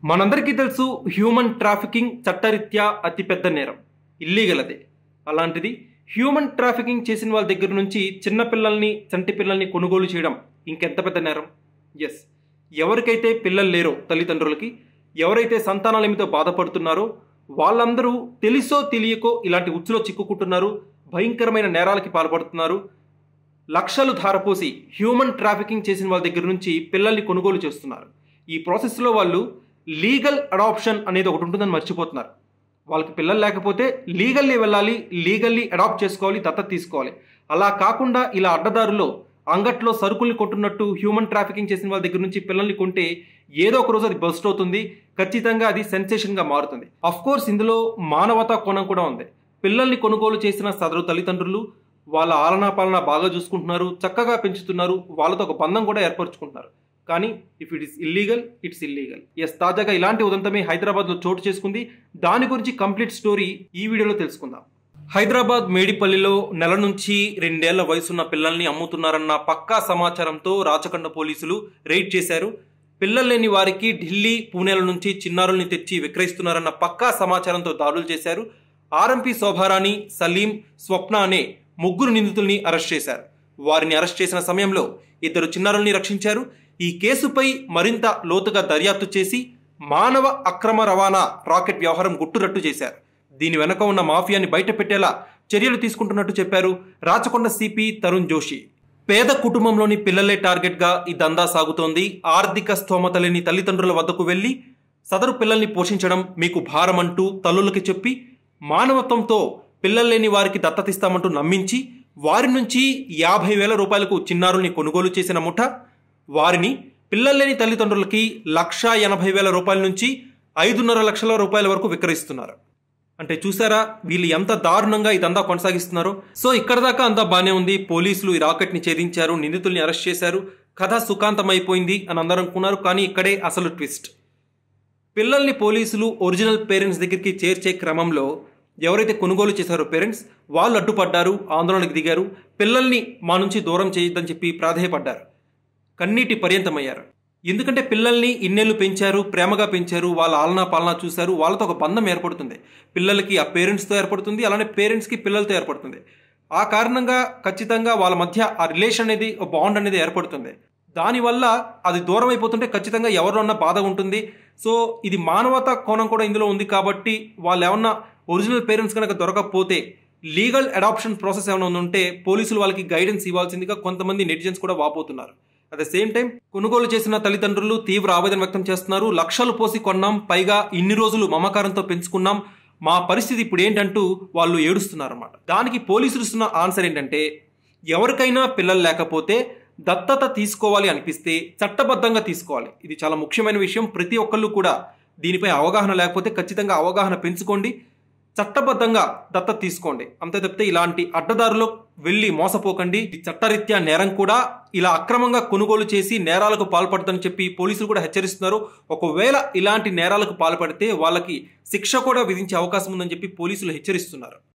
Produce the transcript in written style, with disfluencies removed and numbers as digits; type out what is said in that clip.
మనందరికీ తెలుసు human trafficking చట్టరీత్యా అతిపెద్ద నేరం, ఇల్లీగల్ అదే. అలాంటిది హ్యూమన్ ట్రాఫికింగ్ చేసిన వాళ్ళ దగ్గర నుంచి చిన్నపిల్లల్ని చంటి పిల్లల్ని కొనుగోలు చేయడం ఇంకెంత పెద్ద నేరం. ఎస్, ఎవరికైతే పిల్లలు లేరో తల్లిదండ్రులకి, ఎవరైతే సంతానాలేమితో బాధపడుతున్నారో వాళ్ళందరూ తెలిసో తెలియకో ఇలాంటి ఉచ్చులో చిక్కుకుంటున్నారు, భయంకరమైన నేరాలకి పాల్పడుతున్నారు. లక్షలు ధారపోసి హ్యూమన్ ట్రాఫికింగ్ చేసిన వాళ్ళ దగ్గర నుంచి పిల్లల్ని కొనుగోలు చేస్తున్నారు. ఈ ప్రాసెస్లో వాళ్ళు లీగల్ అడాప్షన్ అనేది ఒకటి ఉంటుందని మర్చిపోతున్నారు. వాళ్ళకి పిల్లలు లేకపోతే లీగల్లీ వెళ్ళాలి, లీగల్లీ అడాప్ట్ చేసుకోవాలి, దత్తత తీసుకోవాలి. అలా కాకుండా ఇలా అడ్డదారులో అంగట్లో సరుకుల్ని కొంటున్నట్టు హ్యూమన్ ట్రాఫికింగ్ చేసిన వాళ్ళ దగ్గర నుంచి పిల్లల్ని కొంటే ఏదో ఒక రోజు అది బస్ట్ అవుతుంది, ఖచ్చితంగా అది సెన్సేషన్గా మారుతుంది. అఫ్ కోర్స్ ఇందులో మానవతా కోణం కూడా ఉంది. పిల్లల్ని కొనుగోలు చేసిన సదరు తల్లిదండ్రులు వాళ్ళ ఆలనా పాలన బాగా చూసుకుంటున్నారు, చక్కగా పెంచుతున్నారు, వాళ్ళతో ఒక బంధం కూడా ఏర్పరచుకుంటున్నారు. కానీ if it is illegal, it's illegal. Yes, తాజాగా ఇలాంటి ఉదంతమే హైదరాబాద్లో చోటు చేసుకుంది. దాని గురించి కంప్లీట్ స్టోరీ ఈ వీడియోలో తెలుసుకుందాం. హైదరాబాద్ మేడిపల్లిలో నెల నుంచి 2 ఏళ్ల వయసున్న పిల్లల్ని అమ్ముతున్నారన్న పక్కా సమాచారంతో రాచకొండ పోలీసులు రైడ్ చేశారు. పిల్లలు లేని వారికి ఢిల్లీ, పూణేల నుంచి చిన్నారుల్ని తెచ్చి విక్రయిస్తున్నారన్న పక్కా సమాచారంతో దాడులు చేశారు. ఆర్ఎంపీ శోభారాణి, సలీం, స్వప్న అనే 3 నిందితుల్ని అరెస్ట్ చేశారు. వారిని అరెస్ట్ చేసిన సమయంలో 2 చిన్నారుల్ని రక్షించారు. ఈ కేసుపై మరింత లోతుగా దర్యాప్తు చేసి మానవ అక్రమ రవాణా రాకెట్ వ్యవహారం గుట్టురట్టు చేశారు. దీని వెనక ఉన్న మాఫియాని బయటపెట్టేలా చర్యలు తీసుకుంటున్నట్టు చెప్పారు రాచకొండ సిపి తరుణ్ జోషి. పేద కుటుంబంలోని పిల్లలే టార్గెట్గా ఈ దందా సాగుతోంది. ఆర్థిక స్తోమత లేని తల్లిదండ్రుల వద్దకు వెళ్లి సదరు పిల్లల్ని పోషించడం మీకు భారమంటూ తల్లులకి చెప్పి మానవత్వంతో పిల్లలు లేని వారికి దత్తతిస్తామంటూ నమ్మించి వారి నుంచి 50,000 రూపాయలకు చిన్నారుల్ని కొనుగోలు చేసిన ముఠ వారిని పిల్లలు లేని తల్లిదండ్రులకి 1,80,000 రూపాయల నుంచి 5.5 లక్షల రూపాయల వరకు విక్రయిస్తున్నారు. అంటే చూసారా వీళ్ళు ఎంత దారుణంగా ఇదంతా కొనసాగిస్తున్నారో. సో ఇక్కడ దాకా అంతా బానే ఉంది. పోలీసులు ఈ రాకెట్ని ఛేదించారు, నిందితుల్ని అరెస్ట్ చేశారు, కథ సుఖాంతమైపోయింది అని అందరూ అనుకున్నారు. కానీ ఇక్కడే అసలు ట్విస్ట్. పిల్లల్ని పోలీసులు ఒరిజినల్ పేరెంట్స్ దగ్గరికి చేర్చే క్రమంలో ఎవరైతే కొనుగోలు చేశారో పేరెంట్స్ వాళ్ళు అడ్డుపడ్డారు, ఆందోళనకు దిగారు. పిల్లల్ని మా నుంచి దూరం చేయొద్దని చెప్పి ప్రాధేయపడ్డారు, కన్నీటి పర్యంతమయ్యారు. ఎందుకంటే పిల్లల్ని ఇన్నేళ్ళు పెంచారు, ప్రేమగా పెంచారు, వాళ్ళ ఆలనా పాలన చూశారు, వాళ్ళతో ఒక బంధం ఏర్పడుతుంది. పిల్లలకి ఆ పేరెంట్స్తో ఏర్పడుతుంది, అలానే పేరెంట్స్కి పిల్లలతో ఏర్పడుతుంది. ఆ కారణంగా ఖచ్చితంగా వాళ్ళ మధ్య ఆ రిలేషన్ అనేది, ఒక బాండ్ అనేది ఏర్పడుతుంది. దానివల్ల అది దూరం అయిపోతుంటే ఖచ్చితంగా ఎవరిలో బాధ ఉంటుంది. సో ఇది మానవతా కోణం కూడా ఇందులో ఉంది. కాబట్టి వాళ్ళు ఏమన్నా ఒరిజినల్ పేరెంట్స్ కనుక దొరకకపోతే లీగల్ అడాప్షన్ ప్రాసెస్ ఏమైనా ఉంటే పోలీసులు వాళ్ళకి గైడెన్స్ ఇవ్వాల్సిందిగా కొంతమంది నెటిజన్స్ కూడా వాపోతున్నారు. అట్ ద సేమ్ టైం కొనుగోలు చేసిన తల్లిదండ్రులు తీవ్ర ఆవేదన వ్యక్తం చేస్తున్నారు. లక్షలు పోసి కొన్నాం, పైగా ఇన్ని రోజులు మమకారంతో పెంచుకున్నాం, మా పరిస్థితి ఇప్పుడు ఏంటంటూ వాళ్ళు ఏడుస్తున్నారు అన్నమాట. దానికి పోలీసులు ఇస్తున్న ఆన్సర్ ఏంటంటే ఎవరికైనా పిల్లలు లేకపోతే దత్తత తీసుకోవాలి అనిపిస్తే చట్టబద్ధంగా తీసుకోవాలి. ఇది చాలా ముఖ్యమైన విషయం. ప్రతి ఒక్కళ్ళు కూడా దీనిపై అవగాహన లేకపోతే ఖచ్చితంగా అవగాహన పెంచుకోండి, చట్టబద్ధంగా దత్తత తీసుకోండి. అంతే తప్పితే ఇలాంటి అడ్డదారులో వెళ్ళి మోసపోకండి. చట్టరీత్యా నేరం కూడా. ఇలా అక్రమంగా కొనుగోలు చేసి నేరాలకు పాల్పడతానని చెప్పి పోలీసులు కూడా హెచ్చరిస్తున్నారు. ఒకవేళ ఇలాంటి నేరాలకు పాల్పడితే వాళ్ళకి శిక్ష కూడా విధించే అవకాశం ఉందని చెప్పి పోలీసులు హెచ్చరిస్తున్నారు.